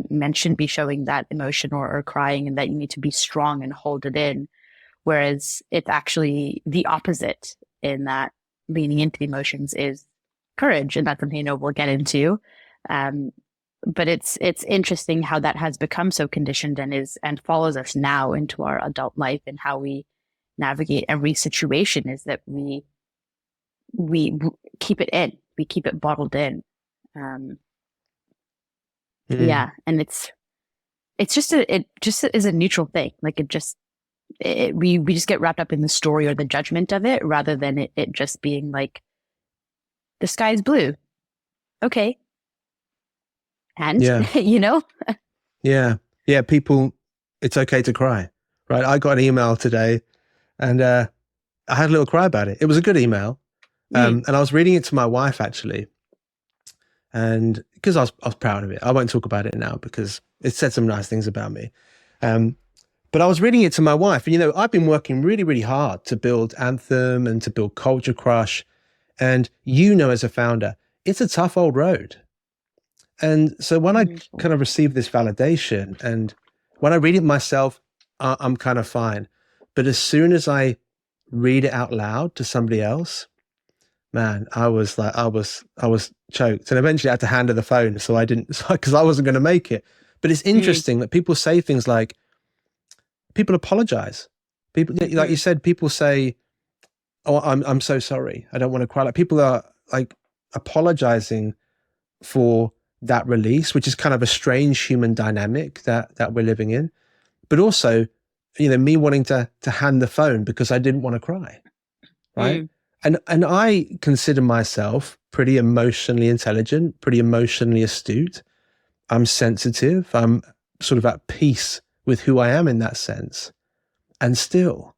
men shouldn't be showing that emotion or crying, and that you need to be strong and hold it in. Whereas it's actually the opposite, in that leaning into the emotions is courage. And that's something, we'll get into. Um, but it's interesting how that has become so conditioned and follows us now into our adult life, and how we navigate every situation is that we keep it in, we keep it bottled in. Um, Mm. yeah, and it just is a neutral thing. Like we just get wrapped up in the story or the judgment of it, rather than it just being like, the sky is blue. Okay. And, Yeah. you know? Yeah. Yeah. People, it's okay to cry, right? I got an email today and I had a little cry about it. It was a good email. Mm, And I was reading it to my wife actually. And because I was proud of it, I won't talk about it now because it said some nice things about me. Um, but I was reading it to my wife, and I've been working really, really hard to build Anthem and to build Culture Crush. And as a founder, it's a tough old road. And so when I mm, kind of receive this validation and when I read it myself, I'm kind of fine. But as soon as I read it out loud to somebody else, man, I was choked. And eventually I had to hand her the phone. So I didn't, because I wasn't going to make it. But it's mm, interesting that people say things like, people apologize. People, like you mhm, said, people say, "Oh, I'm so sorry. I don't want to cry." Like people are like apologizing for that release, which is kind of a strange human dynamic that we're living in. But also, me wanting to hand the phone because I didn't want to cry, right? mm, And I consider myself pretty emotionally intelligent, pretty emotionally astute. I'm sensitive. I'm sort of at peace with who I am in that sense. And still,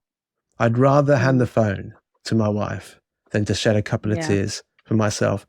I'd rather hand the mm. phone to my wife than to shed a couple of Yeah. tears for myself.